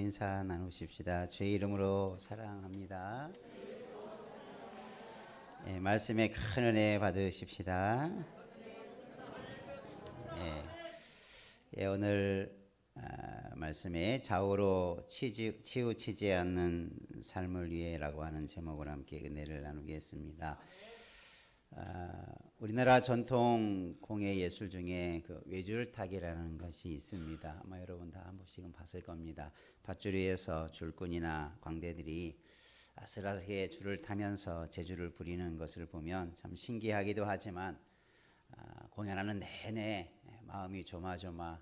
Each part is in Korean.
한번 인사 나누십시다. 주의 이름으로 사랑합니다. 예, 말씀에 큰 은혜 받으십시다. 오늘 말씀에 좌우로 치우치지 않는 삶을 위해라고 하는 제목으로 함께 은혜를 나누겠습니다. 우리나라 전통 공예 예술 중에 그 외줄타기라는 것이 있습니다. 아마 여러분 다 한 번씩은 봤을 겁니다. 밧줄위에서 줄꾼이나 광대들이 아슬아슬하게 줄을 타면서 제주를 부리는 것을 보면 참 신기하기도 하지만 공연하는 내내 마음이 조마조마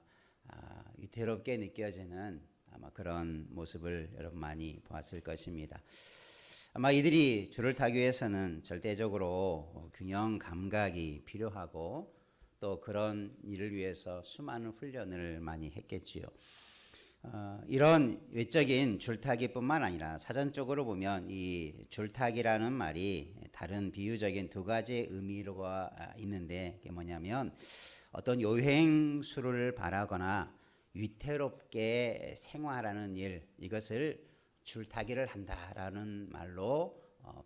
위태롭게 느껴지는 아마 그런 모습을 여러분 많이 보았을 것입니다. 아마 이들이 줄을 타기 위해서는 절대적으로 균형 감각이 필요하고 또 그런 일을 위해서 수많은 훈련을 많이 했겠지요. 이런 외적인 줄타기뿐만 아니라 사전적으로 보면 이 줄타기라는 말이 다른 비유적인 두 가지의 의미가 있는데 그게 뭐냐면 어떤 요행수를 바라거나 위태롭게 생활하는 일, 이것을 줄타기를 한다라는 말로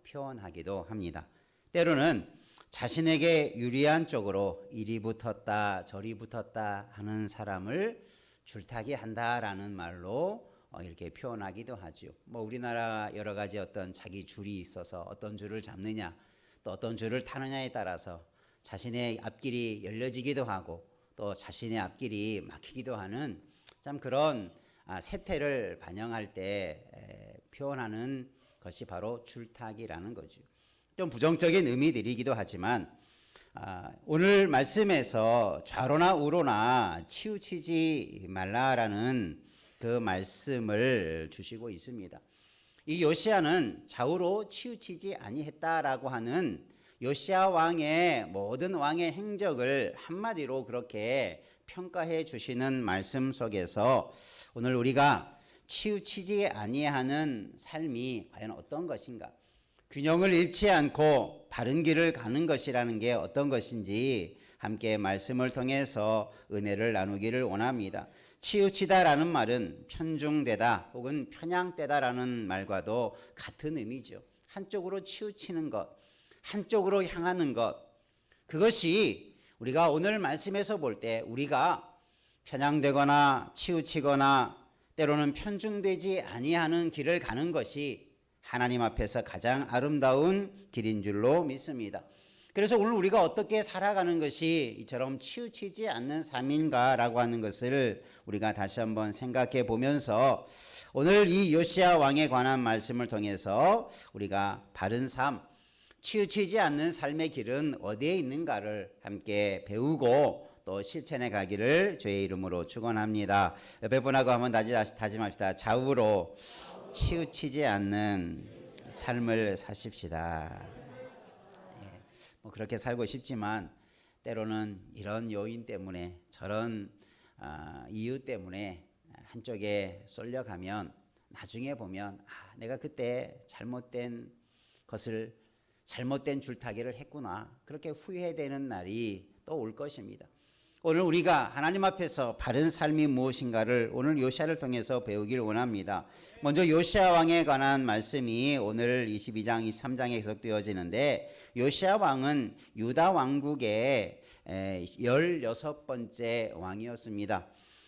표현하기도 합니다. 때로는 자신에게 유리한 쪽으로 이리 붙었다 저리 붙었다 하는 사람을 줄타기 한다라는 말로 이렇게 표현하기도 하죠. 우리나라 여러 가지 어떤 자기 줄이 있어서 어떤 줄을 잡느냐 또 어떤 줄을 타느냐에 따라서 자신의 앞길이 열려지기도 하고 또 자신의 앞길이 막히기도 하는 참 그런 세태를 반영할 때 표현하는 것이 바로 줄타기라는 거죠. 좀 부정적인 의미들이기도 하지만 오늘 말씀에서 좌로나 우로나 치우치지 말라라는 그 말씀을 주시고 있습니다. 이 요시야는 좌우로 치우치지 아니했다라고 하는 요시야 왕의 모든 왕의 행적을 한마디로 그렇게 평가해 주시는 말씀 속에서 오늘 우리가 치우치지 아니하는 삶이 과연 어떤 것인가, 균형을 잃지 않고 바른 길을 가는 것이라는 게 어떤 것인지 함께 말씀을 통해서 은혜를 나누기를 원합니다. 치우치다라는 말은 편중되다 혹은 편향되다라는 말과도 같은 의미죠. 한쪽으로 치우치는 것, 한쪽으로 향하는 것, 그것이 우리가 오늘 말씀에서 볼 때 우리가 편향되거나 치우치거나 때로는 편중되지 아니하는 길을 가는 것이 하나님 앞에서 가장 아름다운 길인 줄로 믿습니다. 그래서 오늘 우리가 어떻게 살아가는 것이 이처럼 치우치지 않는 삶인가라고 하는 것을 우리가 다시 한번 생각해 보면서 오늘 이 요시야 왕에 관한 말씀을 통해서 우리가 바른 삶, 치우치지 않는 삶의 길은 어디에 있는가를 함께 배우고 또 실천해 가기를 주의 이름으로 축원합니다. 옆에 분하고 한번 다짐합시다. 좌우로 치우치지 않는 삶을 사십시다. 그렇게 살고 싶지만 때로는 이런 요인 때문에 저런 이유 때문에 한쪽에 쏠려가면 나중에 보면 내가 그때 잘못된 줄타기를 했구나, 그렇게 후회되는 날이 또 올 것입니다. 오늘 우리가 하나님 앞에서 바른 삶이 무엇인가를 오늘 요시야를 통해서 배우길 원합니다. 먼저 요시야 왕에 관한 말씀이 오늘 22장, 23장에 계속되어지는데 요시야 왕은 유다 왕국의 16번째 왕이었습니다.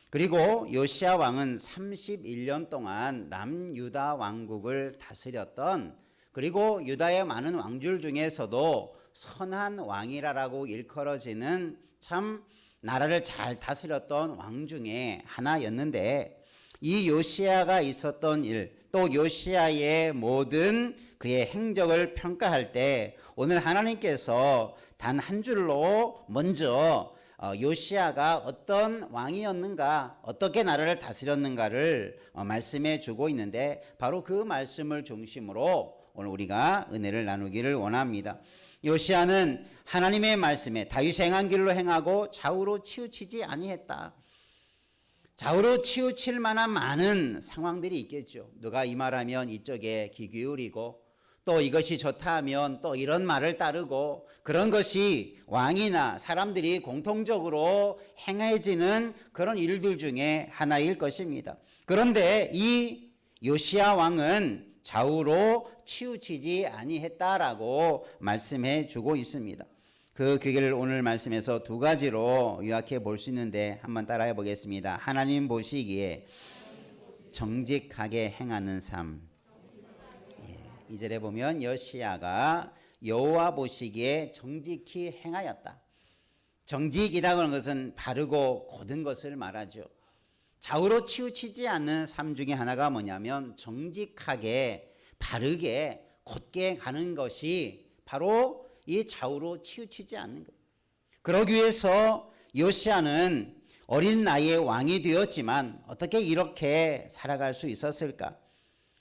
그리고 요시야 왕은 31년 동안 남유다 왕국을 다스렸던, 그리고 유다의 많은 왕들 중에서도 선한 왕이라고 일컬어지는 참 나라를 잘 다스렸던 왕 중에 하나였는데, 이 요시야가 있었던 일, 또 요시야의 모든 그의 행적을 평가할 때 오늘 하나님께서 단 한 줄로 먼저 요시야가 어떤 왕이었는가, 어떻게 나라를 다스렸는가를 말씀해 주고 있는데, 바로 그 말씀을 중심으로 오늘 우리가 은혜를 나누기를 원합니다. 요시야는 하나님의 말씀에 다윗의 행한 길로 행하고 좌우로 치우치지 아니했다. 좌우로 치우칠 만한 많은 상황들이 있겠죠. 누가 이 말하면 이쪽에 귀 기울이고 또 이것이 좋다 하면 또 이런 말을 따르고, 그런 것이 왕이나 사람들이 공통적으로 행해지는 그런 일들 중에 하나일 것입니다. 그런데 이 요시야 왕은 좌우로 치우치지 아니했다라고 말씀해 주고 있습니다. 그 길을 오늘 말씀에서 두 가지로 요약해 볼 수 있는데 한번 따라해 보겠습니다. 하나님 보시기에 정직하게 행하는 삶. 2절에 보면 요시야가 여호와 보시기에 정직히 행하였다. 정직이라고 하는 것은 바르고 곧은 것을 말하죠. 좌우로 치우치지 않는 삶 중에 하나가 뭐냐면 정직하게 바르게 곧게 가는 것이 바로 이 좌우로 치우치지 않는 거예요. 그러기 위해서 요시야는 어린 나이에 왕이 되었지만 어떻게 이렇게 살아갈 수 있었을까?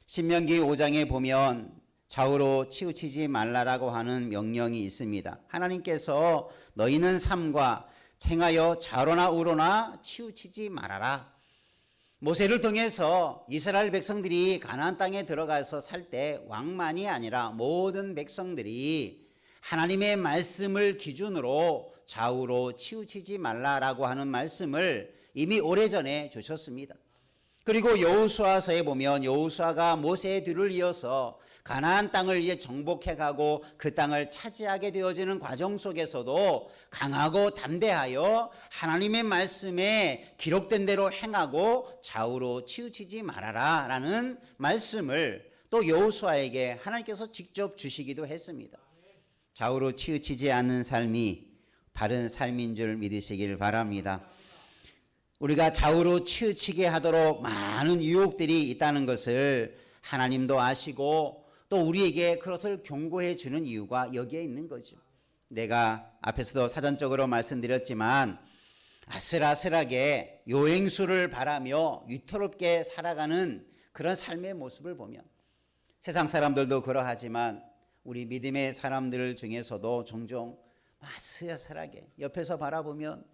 신명기 5장에 보면 좌우로 치우치지 말라라고 하는 명령이 있습니다. 하나님께서 너희는 삶과 행하여 좌로나 우로나 치우치지 말아라. 모세를 통해서 이스라엘 백성들이 가나안 땅에 들어가서 살 때 왕만이 아니라 모든 백성들이 하나님의 말씀을 기준으로 좌우로 치우치지 말라라고 하는 말씀을 이미 오래전에 주셨습니다. 그리고 여호수아서에 보면 여호수아가 모세의 뒤를 이어서 가나안 땅을 이제 정복해 가고 그 땅을 차지하게 되어지는 과정 속에서도 강하고 담대하여 하나님의 말씀에 기록된 대로 행하고 좌우로 치우치지 말아라라는 말씀을 또 여호수아에게 하나님께서 직접 주시기도 했습니다. 좌우로 치우치지 않는 삶이 바른 삶인 줄 믿으시길 바랍니다. 우리가 좌우로 치우치게 하도록 많은 유혹들이 있다는 것을 하나님도 아시고 또 우리에게 그것을 경고해 주는 이유가 여기에 있는 거죠. 내가 앞에서도 사전적으로 말씀드렸지만 아슬아슬하게 요행수를 바라며 위태롭게 살아가는 그런 삶의 모습을 보면 세상 사람들도 그러하지만 우리 믿음의 사람들 중에서도 종종 아슬아슬하게 옆에서 바라보면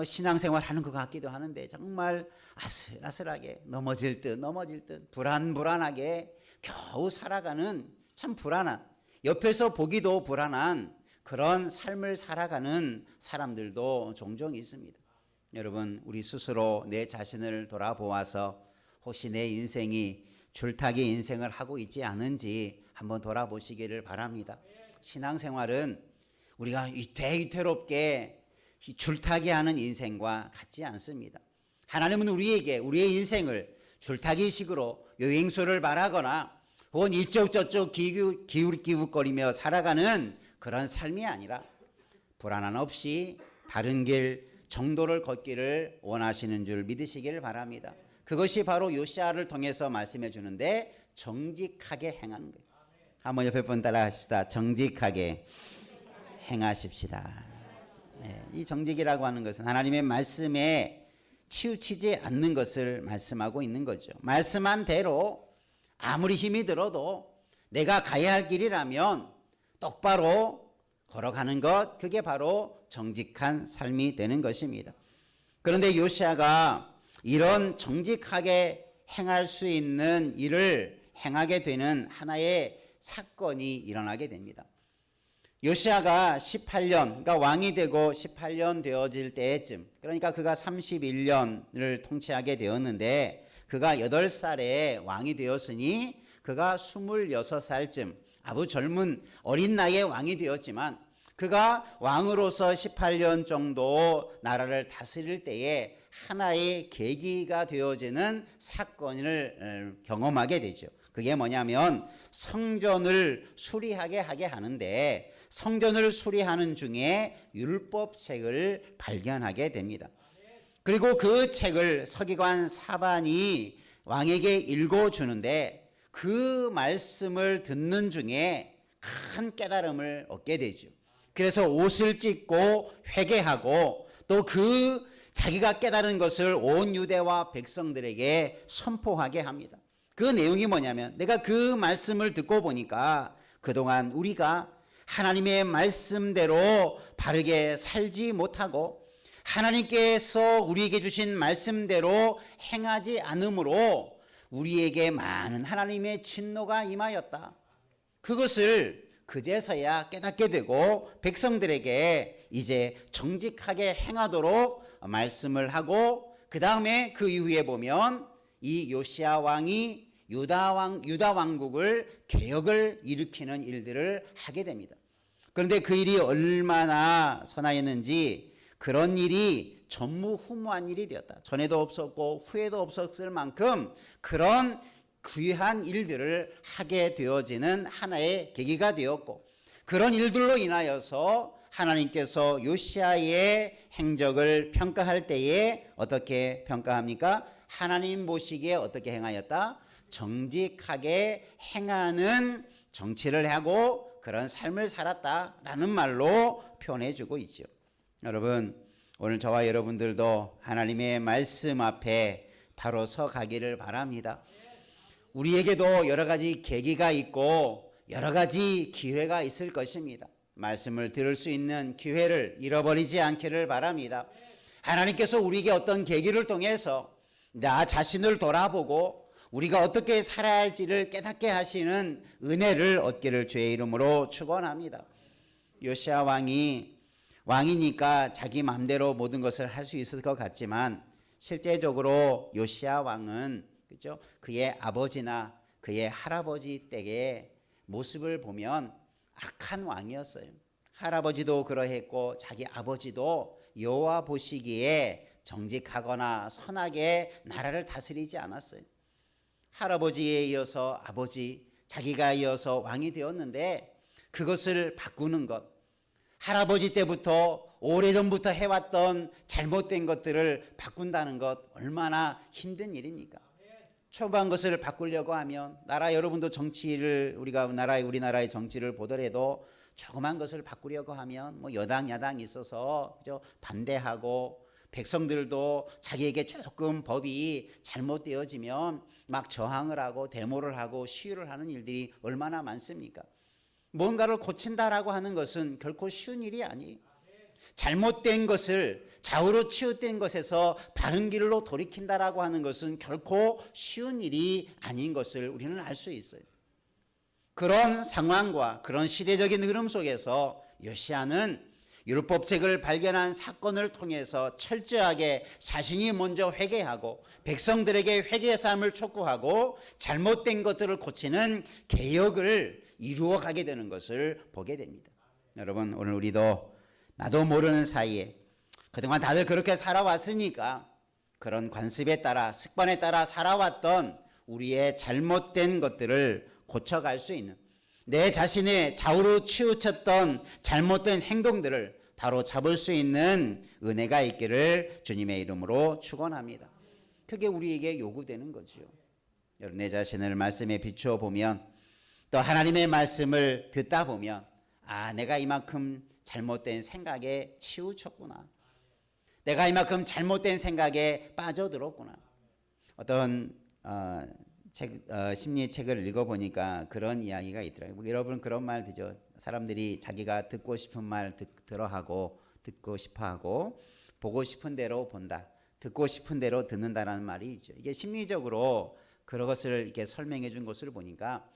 신앙생활 하는 것 같기도 하는데 정말 아슬아슬하게 넘어질 듯 불안하게 겨우 살아가는 참 불안한, 옆에서 보기도 불안한 그런 삶을 살아가는 사람들도 종종 있습니다. 여러분, 우리 스스로 내 자신을 돌아보아서 혹시 내 인생이 줄타기 인생을 하고 있지 않은지 한번 돌아보시기를 바랍니다. 신앙생활은 우리가 위태롭게 줄타기 하는 인생과 같지 않습니다. 하나님은 우리에게 우리의 인생을 줄타기식으로 여행수를 바라거나 혹은 이쪽 저쪽 기웃기웃거리며 살아가는 그런 삶이 아니라 불안함 없이 바른 길 정도를 걷기를 원하시는 줄 믿으시기를 바랍니다. 그것이 바로 요시야를 통해서 말씀해 주는데 정직하게 행하는 거예요. 한번 옆에 분 따라 하십시다. 정직하게 행하십시다. 네, 이 정직이라고 하는 것은 하나님의 말씀에 치우치지 않는 것을 말씀하고 있는 거죠. 말씀한 대로 아무리 힘이 들어도 내가 가야 할 길이라면 똑바로 걸어가는 것, 그게 바로 정직한 삶이 되는 것입니다. 그런데 요시야가 이런 정직하게 행할 수 있는 일을 행하게 되는 하나의 사건이 일어나게 됩니다. 요시야가 18년, 그러니까 왕이 되고 18년 되어질 때쯤, 그러니까 그가 31년을 통치하게 되었는데 그가 8살에 왕이 되었으니 그가 26살쯤 아주 젊은 어린 나이에 왕이 되었지만 그가 왕으로서 18년 정도 나라를 다스릴 때에 하나의 계기가 되어지는 사건을 경험하게 되죠. 그게 뭐냐면 성전을 수리하게 하게 하는데 성전을 수리하는 중에 율법책을 발견하게 됩니다. 그리고 그 책을 서기관 사반이 왕에게 읽어주는데 그 말씀을 듣는 중에 큰 깨달음을 얻게 되죠. 그래서 옷을 찢고 회개하고 또 그 자기가 깨달은 것을 온 유대와 백성들에게 선포하게 합니다. 그 내용이 뭐냐면 내가 그 말씀을 듣고 보니까 그동안 우리가 하나님의 말씀대로 바르게 살지 못하고 하나님께서 우리에게 주신 말씀대로 행하지 않으므로 우리에게 많은 하나님의 진노가 임하였다. 그것을 그제서야 깨닫게 되고 백성들에게 이제 정직하게 행하도록 말씀을 하고 그 다음에 그 이후에 보면 이 요시야 왕이 유다 왕국을 개혁을 일으키는 일들을 하게 됩니다. 그런데 그 일이 얼마나 선하였는지 그런 일이 전무후무한 일이 되었다. 전에도 없었고 후에도 없었을 만큼 그런 귀한 일들을 하게 되어지는 하나의 계기가 되었고, 그런 일들로 인하여서 하나님께서 요시야의 행적을 평가할 때에 어떻게 평가합니까? 하나님 보시기에 어떻게 행하였다? 정직하게 행하는 정치를 하고 그런 삶을 살았다라는 말로 표현해 주고 있죠. 여러분, 오늘 저와 여러분들도 하나님의 말씀 앞에 바로 서 가기를 바랍니다. 우리에게도 여러 가지 계기가 있고 여러 가지 기회가 있을 것입니다. 말씀을 들을 수 있는 기회를 잃어버리지 않기를 바랍니다. 하나님께서 우리에게 어떤 계기를 통해서 나 자신을 돌아보고 우리가 어떻게 살아야 할지를 깨닫게 하시는 은혜를 얻기를 주의 이름으로 축원합니다. 요시야 왕이니까 자기 마음대로 모든 것을 할 수 있을 것 같지만 실제적으로 요시야 왕은 그죠? 그의 아버지나 그의 할아버지 때의 모습을 보면 악한 왕이었어요. 할아버지도 그러했고 자기 아버지도 여호와 보시기에 정직하거나 선하게 나라를 다스리지 않았어요. 할아버지에 이어서 아버지, 자기가 이어서 왕이 되었는데 그것을 바꾸는 것, 할아버지 때부터 오래전부터 해왔던 잘못된 것들을 바꾼다는 것 얼마나 힘든 일입니까? 초반 것을 바꾸려고 하면 여러분도 정치를 우리나라의 정치를 보더라도 조그만 것을 바꾸려고 하면 뭐 여당 야당이 있어서 그죠? 반대하고 백성들도 자기에게 조금 법이 잘못되어지면 막 저항을 하고 데모를 하고 시위를 하는 일들이 얼마나 많습니까? 뭔가를 고친다라고 하는 것은 결코 쉬운 일이 아니에요. 잘못된 것을 좌우로 치우친 것에서 바른 길로 돌이킨다라고 하는 것은 결코 쉬운 일이 아닌 것을 우리는 알 수 있어요. 그런 상황과 그런 시대적인 흐름 속에서 요시야는 율법책을 발견한 사건을 통해서 철저하게 자신이 먼저 회개하고 백성들에게 회개의 삶을 촉구하고 잘못된 것들을 고치는 개혁을 이루어가게 되는 것을 보게 됩니다. 여러분, 오늘 우리도 나도 모르는 사이에 그동안 다들 그렇게 살아왔으니까 그런 관습에 따라 습관에 따라 살아왔던 우리의 잘못된 것들을 고쳐갈 수 있는, 내 자신의 좌우로 치우쳤던 잘못된 행동들을 바로 잡을 수 있는 은혜가 있기를 주님의 이름으로 축원합니다. 그게 우리에게 요구되는 거죠. 여러분, 내 자신을 말씀에 비추어 보면 또 하나님의 말씀을 듣다 보면 내가 이만큼 잘못된 생각에 치우쳤구나. 내가 이만큼 잘못된 생각에 빠져들었구나. 어떤 심리책을 읽어보니까 그런 이야기가 있더라고요. 여러분 그런 말 듣죠. 사람들이 자기가 듣고 싶은 말 들어하고 듣고 싶어하고 보고 싶은 대로 본다. 듣고 싶은 대로 듣는다라는 말이 있죠. 이게 심리적으로 그것을 이렇게 설명해 준 것을 보니까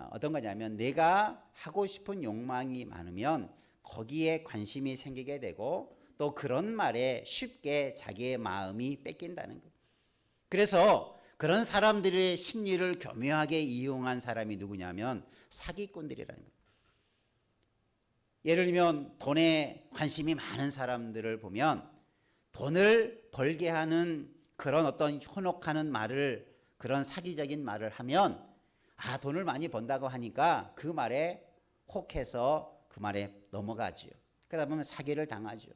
어떤 거냐면 내가 하고 싶은 욕망이 많으면 거기에 관심이 생기게 되고 또 그런 말에 쉽게 자기의 마음이 뺏긴다는 거예요. 그래서 그런 사람들의 심리를 교묘하게 이용한 사람이 누구냐면 사기꾼들이라는 거예요. 예를 들면 돈에 관심이 많은 사람들을 보면 돈을 벌게 하는 그런 어떤 현혹하는 말을, 그런 사기적인 말을 하면 돈을 많이 번다고 하니까 그 말에 혹해서 그 말에 넘어가죠. 그러다 보면 사기를 당하죠.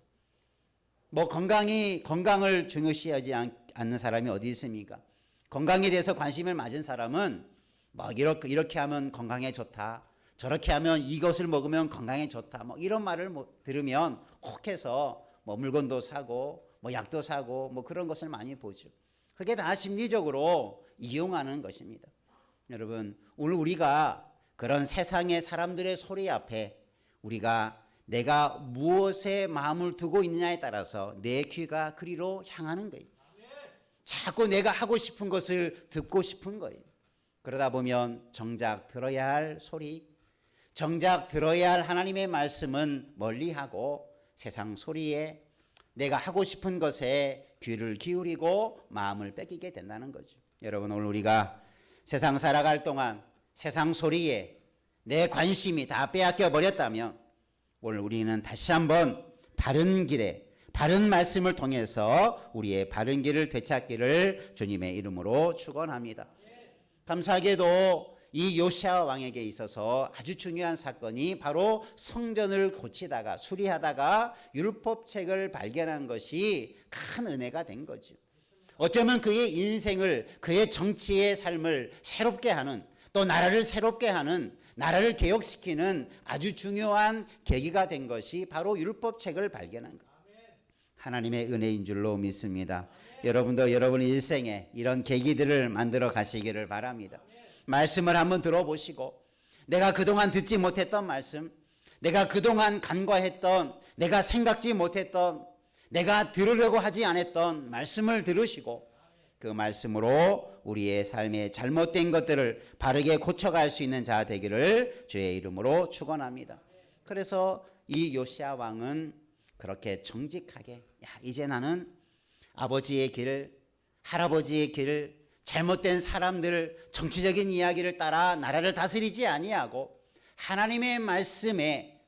뭐 건강을 중요시하지 않는 사람이 어디 있습니까? 건강에 대해서 관심을 가진 사람은 뭐 이렇게 하면 건강에 좋다, 저렇게 하면 이것을 먹으면 건강에 좋다, 뭐 이런 말을 들으면 혹해서 뭐 물건도 사고 뭐 약도 사고 뭐 그런 것을 많이 보죠. 그게 다 심리적으로 이용하는 것입니다. 여러분, 오늘 우리가 그런 세상의 사람들의 소리 앞에 내가 무엇에 마음을 두고 있느냐에 따라서 내 귀가 그리로 향하는 거예요. 자꾸 내가 하고 싶은 것을 듣고 싶은 거예요. 그러다 보면 정작 들어야 할 소리, 정작 들어야 할 하나님의 말씀은 멀리하고 세상 소리에, 내가 하고 싶은 것에 귀를 기울이고 마음을 뺏기게 된다는 거죠. 여러분, 오늘 우리가 세상 살아갈 동안 세상 소리에 내 관심이 다 빼앗겨 버렸다면 오늘 우리는 다시 한번 바른 길에 바른 말씀을 통해서 우리의 바른 길을 되찾기를 주님의 이름으로 축원합니다. 감사하게도 이 요시야 왕에게 있어서 아주 중요한 사건이 바로 성전을 고치다가 수리하다가 율법책을 발견한 것이 큰 은혜가 된 거죠. 어쩌면 그의 인생을, 그의 정치의 삶을 새롭게 하는, 또 나라를 새롭게 하는, 나라를 개혁시키는 아주 중요한 계기가 된 것이 바로 율법책을 발견한 것. 하나님의 은혜인 줄로 믿습니다. 여러분도 여러분 일생에 이런 계기들을 만들어 가시기를 바랍니다. 말씀을 한번 들어보시고 내가 그동안 듣지 못했던 말씀, 내가 그동안 간과했던, 내가 생각지 못했던, 내가 들으려고 하지 않았던 말씀을 들으시고 그 말씀으로 우리의 삶의 잘못된 것들을 바르게 고쳐갈 수 있는 자 되기를 주의 이름으로 축원합니다. 그래서 이 요시야 왕은 그렇게 정직하게 이제 나는 아버지의 길, 할아버지의 길, 잘못된 사람들, 정치적인 이야기를 따라 나라를 다스리지 아니하고 하나님의 말씀에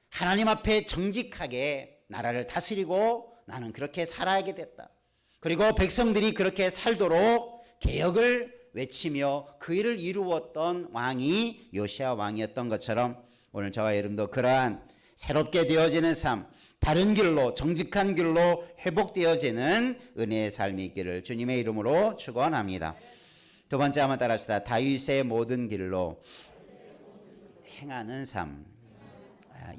하나님 앞에 정직하게 나라를 다스리고 나는 그렇게 살아야게 됐다. 그리고 백성들이 그렇게 살도록 개혁을 외치며 그 일을 이루었던 왕이 요시야 왕이었던 것처럼 오늘 저와 여러분도 그러한 새롭게 되어지는 삶, 바른 길로 정직한 길로 회복되어지는 은혜의 삶이 있기를 주님의 이름으로 축원합니다. 두 번째 한번 따라합시다. 다윗의 모든 길로 행하는 삶.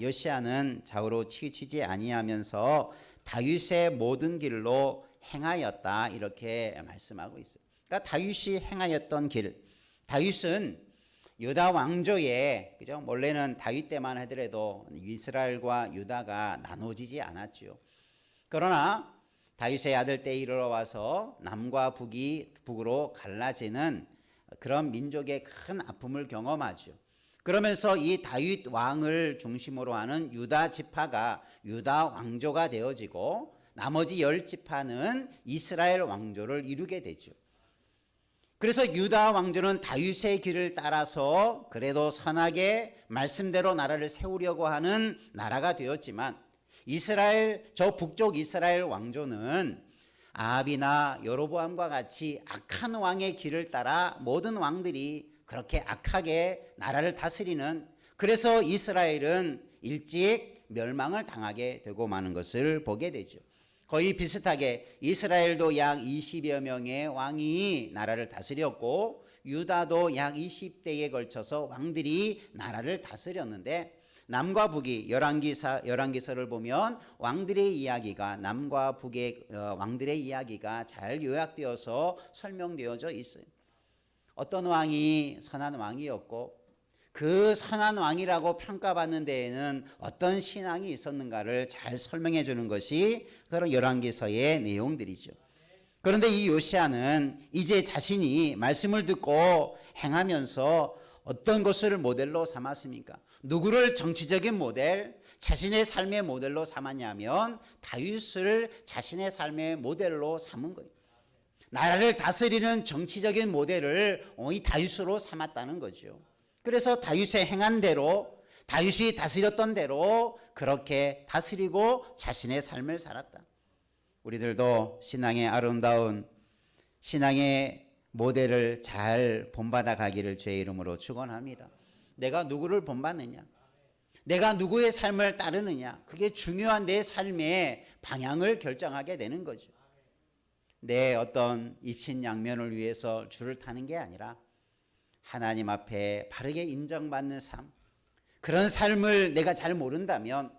요시야는 좌우로 치우치지 아니하면서 다윗의 모든 길로 행하였다 이렇게 말씀하고 있어요. 그러니까 다윗이 행하였던 길. 다윗은 유다 왕조에 그죠? 원래는 다윗 때만 하더라도 이스라엘과 유다가 나눠지지 않았죠. 그러나 다윗의 아들 때 이르러 와서 남과 북으로 갈라지는 그런 민족의 큰 아픔을 경험하죠. 그러면서 이 다윗 왕을 중심으로 하는 유다 지파가 유다 왕조가 되어지고 나머지 10지파는 이스라엘 왕조를 이루게 되죠. 그래서 유다 왕조는 다윗의 길을 따라서 그래도 선하게 말씀대로 나라를 세우려고 하는 나라가 되었지만 이스라엘 저 북쪽 이스라엘 왕조는 아합이나 여로보암과 같이 악한 왕의 길을 따라 모든 왕들이 그렇게 악하게 나라를 다스리는 그래서 이스라엘은 일찍 멸망을 당하게 되고 마는 것을 보게 되죠. 거의 비슷하게 이스라엘도 약 20여 명의 왕이 나라를 다스렸고 유다도 약 20대에 걸쳐서 왕들이 나라를 다스렸는데 남과 북이 열왕기서를 보면 왕들의 이야기가 남과 북의 왕들의 이야기가 잘 요약되어서 설명되어져 있어요. 어떤 왕이 선한 왕이었고 그 선한 왕이라고 평가받는 데에는 어떤 신앙이 있었는가를 잘 설명해 주는 것이 그런 열왕기서의 내용들이죠. 그런데 이 요시야는 이제 자신이 말씀을 듣고 행하면서 어떤 것을 모델로 삼았습니까? 누구를 정치적인 모델, 자신의 삶의 모델로 삼았냐면 다윗을 자신의 삶의 모델로 삼은 거예요. 나라를 다스리는 정치적인 모델을 이 다윗으로 삼았다는 거죠. 그래서 다윗의 행한 대로 다윗이 다스렸던 대로 그렇게 다스리고 자신의 삶을 살았다. 우리들도 신앙의 아름다운 신앙의 모델을 잘 본받아 가기를 주의 이름으로 축원합니다. 내가 누구를 본받느냐, 내가 누구의 삶을 따르느냐, 그게 중요한 내 삶의 방향을 결정하게 되는 거죠. 내 어떤 입신양면을 위해서 줄을 타는 게 아니라 하나님 앞에 바르게 인정받는 삶, 그런 삶을 내가 잘 모른다면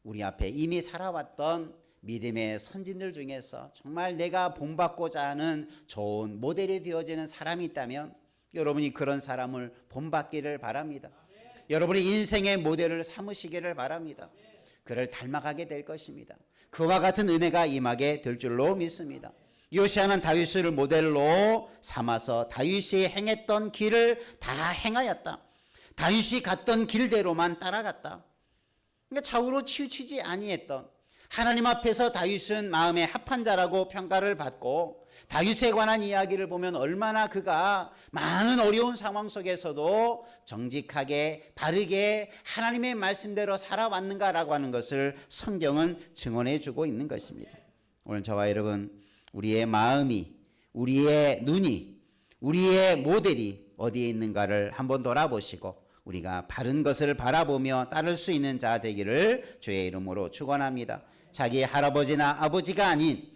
우리 앞에 이미 살아왔던 믿음의 선진들 중에서 정말 내가 본받고자 하는 좋은 모델이 되어지는 사람이 있다면 여러분이 그런 사람을 본받기를 바랍니다. 여러분이 인생의 모델을 삼으시기를 바랍니다. 그를 닮아가게 될 것입니다. 그와 같은 은혜가 임하게 될 줄로 믿습니다. 요시야는 다윗을 모델로 삼아서 다윗이 행했던 길을 다 행하였다. 다윗이 갔던 길대로만 따라갔다. 그러니까 좌우로 치우치지 아니했던, 하나님 앞에서 다윗은 마음에 합한 자라고 평가를 받고, 다윗에 관한 이야기를 보면 얼마나 그가 많은 어려운 상황 속에서도 정직하게 바르게 하나님의 말씀대로 살아왔는가라고 하는 것을 성경은 증언해 주고 있는 것입니다. 오늘 저와 여러분, 우리의 마음이, 우리의 눈이, 우리의 모델이 어디에 있는가를 한번 돌아보시고 우리가 바른 것을 바라보며 따를 수 있는 자 되기를 주의 이름으로 축원합니다. 자기 할아버지나 아버지가 아닌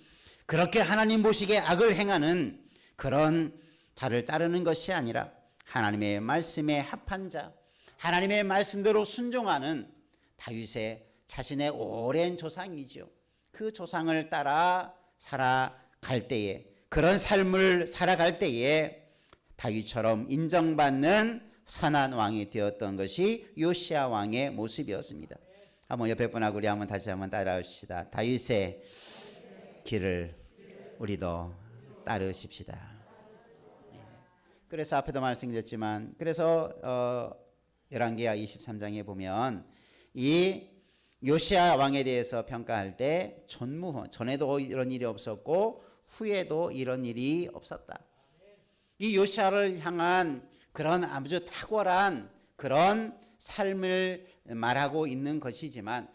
그렇게 하나님 보시기에 악을 행하는 그런 자를 따르는 것이 아니라 하나님의 말씀에 합한 자, 하나님의 말씀대로 순종하는 다윗의 자신의 오랜 조상이죠. 그 조상을 따라 살아갈 때에, 그런 삶을 살아갈 때에 다윗처럼 인정받는 선한 왕이 되었던 것이 요시야 왕의 모습이었습니다. 한번 옆에 분하고 우리 한번 다시 한번 따라합시다. 다윗의 길을 우리도 따르십시다. 그래서 앞에도 말씀드렸지만, 그래서 열왕기하 23장에 보면 이 요시야 왕에 대해서 평가할 때 전에도 이런 일이 없었고 후에도 이런 일이 없었다. 이 요시야를 향한 그런 아주 탁월한 그런 삶을 말하고 있는 것이지만,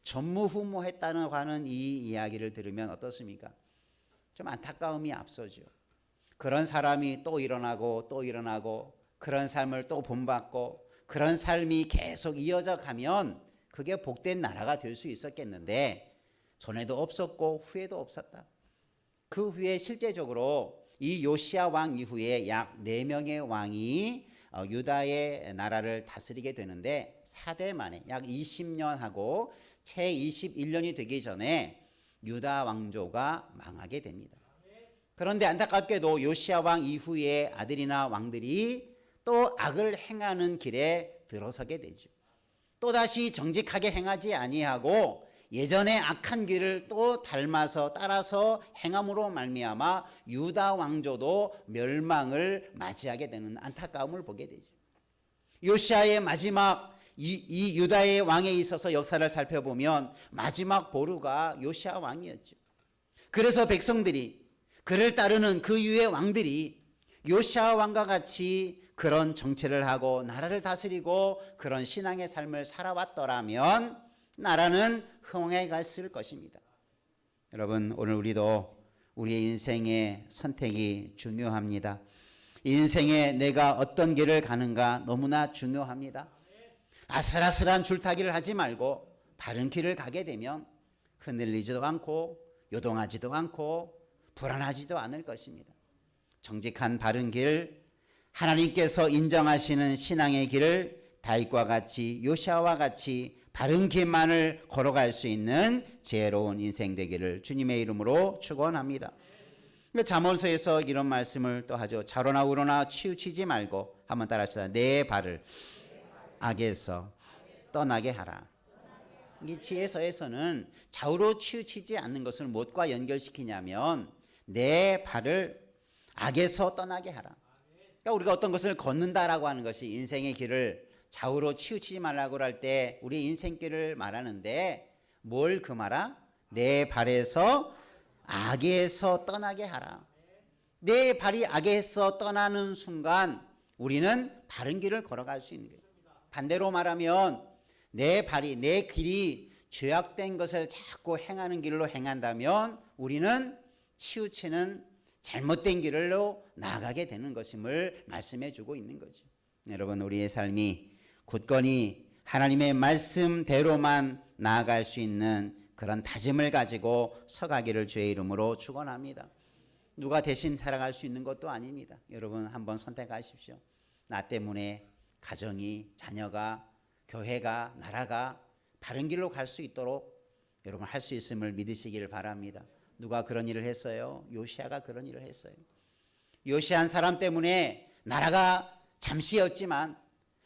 전무후무했다는 하는 이 이야기를 들으면 어떻습니까? 좀 안타까움이 앞서죠. 그런 사람이 또 일어나고 또 일어나고 그런 삶을 또 본받고 그런 삶이 계속 이어져 가면 그게 복된 나라가 될 수 있었겠는데, 전에도 없었고 후에도 없었다. 그 후에 실제적으로 이 요시야 왕 이후에 약 4명의 왕이 유다의 나라를 다스리게 되는데, 4대 만에 약 20년 하고 채 21년이 되기 전에 유다 왕조가 망하게 됩니다. 그런데 안타깝게도 요시야 왕 이후에 아들이나 왕들이 또 악을 행하는 길에 들어서게 되죠. 또다시 정직하게 행하지 아니하고 예전의 악한 길을 또 닮아서 따라서 행함으로 말미암아 유다 왕조도 멸망을 맞이하게 되는 안타까움을 보게 되죠. 요시야의 마지막 이 유다의 왕에 있어서 역사를 살펴보면 마지막 보루가 요시야 왕이었죠. 그래서 백성들이, 그를 따르는 그 이후의 왕들이 요시야 왕과 같이 그런 정체를 하고 나라를 다스리고 그런 신앙의 삶을 살아왔더라면 나라는 흥황해 갔을 것입니다. 여러분, 오늘 우리도 우리의 인생의 선택이 중요합니다. 인생에 내가 어떤 길을 가는가 너무나 중요합니다. 아슬아슬한 줄타기를 하지 말고 바른 길을 가게 되면 흔들리지도 않고 요동하지도 않고 불안하지도 않을 것입니다. 정직한 바른 길, 하나님께서 인정하시는 신앙의 길을 다윗과 같이, 요시야와 같이 바른 길만을 걸어갈 수 있는 지혜로운 인생 되기를 주님의 이름으로 축원합니다. 잠언서에서 이런 말씀을 또 하죠. 좌로나 우로나 치우치지 말고, 한번 따라합시다. 내 발을 악에서 떠나게 하라. 이 지혜서에서는 좌우로 치우치지 않는 것을 무엇과 연결시키냐면 내 발을 악에서 떠나게 하라. 그러니까 우리가 어떤 것을 걷는다라고 하는 것이 인생의 길을 좌우로 치우치지 말라고 할 때 우리 인생길을 말하는데, 뭘 금하라? 내 발에서 악에서 떠나게 하라. 내 발이 악에서 떠나는 순간 우리는 바른 길을 걸어갈 수 있는 거예요. 반대로 말하면 내 발이, 내 길이 죄악된 것을 자꾸 행하는 길로 행한다면 우리는 치우치는 잘못된 길로 나아가게 되는 것임을 말씀해 주고 있는 거죠. 여러분, 우리의 삶이 굳건히 하나님의 말씀대로만 나아갈 수 있는 그런 다짐을 가지고 서가기를 주의 이름으로 축원합니다. 누가 대신 살아갈 수 있는 것도 아닙니다. 여러분, 한번 선택하십시오. 나 때문에 가정이, 자녀가, 교회가, 나라가 바른 길로 갈 수 있도록 여러분 할 수 있음을 믿으시기를 바랍니다. 누가 그런 일을 했어요? 요시야가 그런 일을 했어요. 요시야 한 사람 때문에 나라가 잠시였지만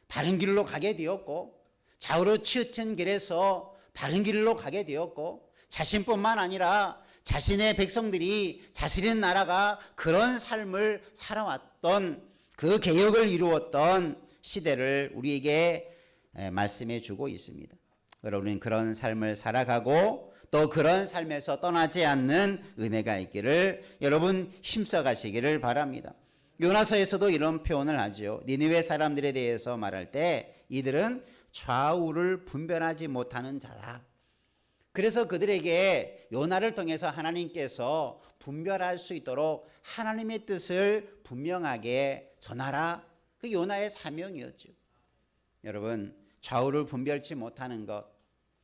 바른 길로 가게 되었고, 좌우로 치우친 길에서 바른 길로 가게 되었고, 자신뿐만 아니라 자신의 백성들이, 자신의 나라가 그런 삶을 살아왔던, 그 개혁을 이루었던 시대를 우리에게 말씀해 주고 있습니다. 여러분은 그런 삶을 살아가고 또 그런 삶에서 떠나지 않는 은혜가 있기를 여러분 힘써 가시기를 바랍니다. 요나서에서도 이런 표현을 하죠. 니느웨 사람들에 대해서 말할 때 이들은 좌우를 분별하지 못하는 자다. 그래서 그들에게 요나를 통해서 하나님께서 분별할 수 있도록 하나님의 뜻을 분명하게 전하라. 그 요나의 사명이었죠. 여러분, 좌우를 분별치 못하는 것,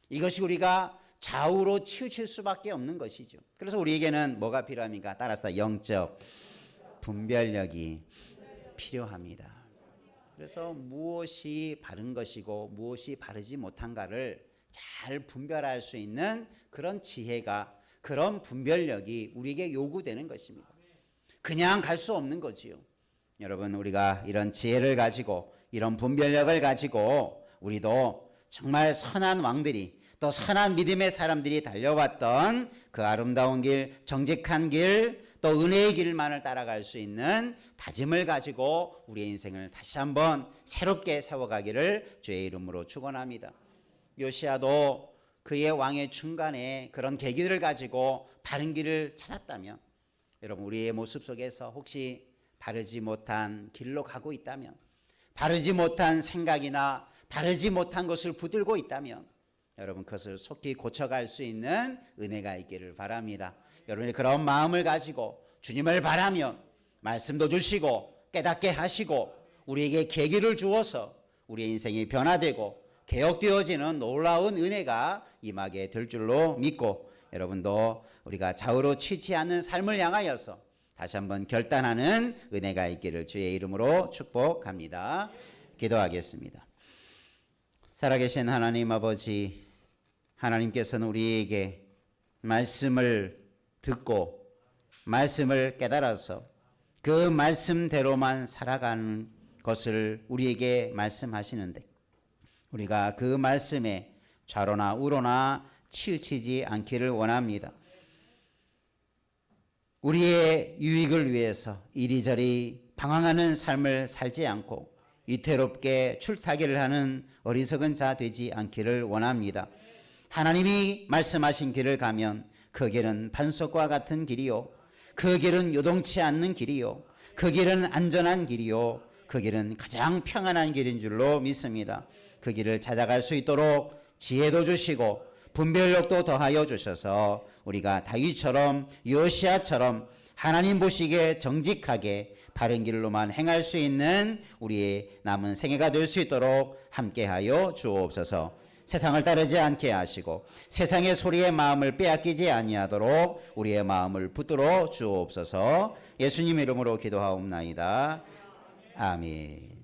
이것이 우리가 좌우로 치우칠 수밖에 없는 것이죠. 그래서 우리에게는 뭐가 필요합니까? 따라서 영적 분별력이 필요합니다. 그래서 무엇이 바른 것이고 무엇이 바르지 못한가를 잘 분별할 수 있는 그런 지혜가, 그런 분별력이 우리에게 요구되는 것입니다. 그냥 갈 수 없는 거지요. 여러분, 우리가 이런 지혜를 가지고 이런 분별력을 가지고 우리도 정말 선한 왕들이, 또 선한 믿음의 사람들이 달려왔던 그 아름다운 길, 정직한 길, 또 은혜의 길만을 따라갈 수 있는 다짐을 가지고 우리의 인생을 다시 한번 새롭게 세워가기를 주의 이름으로 축원합니다. 요시야도 그의 왕의 중간에 그런 계기를 가지고 바른 길을 찾았다면, 여러분, 우리의 모습 속에서 혹시 바르지 못한 길로 가고 있다면, 바르지 못한 생각이나 바르지 못한 것을 붙들고 있다면, 여러분, 그것을 속히 고쳐갈 수 있는 은혜가 있기를 바랍니다. 여러분이 그런 마음을 가지고 주님을 바라면 말씀도 주시고 깨닫게 하시고 우리에게 계기를 주어서 우리의 인생이 변화되고 개혁되어지는 놀라운 은혜가 임하게 될 줄로 믿고, 여러분도 우리가 좌우로 치지 않는 삶을 향하여서 다시 한번 결단하는 은혜가 있기를 주의 이름으로 축복합니다. 기도하겠습니다. 살아계신 하나님 아버지, 하나님께서는 우리에게 말씀을 듣고 말씀을 깨달아서 그 말씀대로만 살아가는 것을 우리에게 말씀하시는데, 우리가 그 말씀에 좌로나 우로나 치우치지 않기를 원합니다. 우리의 유익을 위해서 이리저리 방황하는 삶을 살지 않고 위태롭게 출타기를 하는 어리석은 자 되지 않기를 원합니다. 하나님이 말씀하신 길을 가면 그 길은 반석과 같은 길이요, 그 길은 요동치 않는 길이요, 그 길은 안전한 길이요, 그 길은 가장 평안한 길인 줄로 믿습니다. 그 길을 찾아갈 수 있도록 지혜도 주시고 분별력도 더하여 주셔서 우리가 다윗처럼 요시야처럼 하나님 보시기에 정직하게 바른 길로만 행할 수 있는 우리의 남은 생애가 될 수 있도록 함께하여 주옵소서. 세상을 따르지 않게 하시고 세상의 소리에 마음을 빼앗기지 아니하도록 우리의 마음을 붙들어 주옵소서. 예수님 이름으로 기도하옵나이다. 아멘.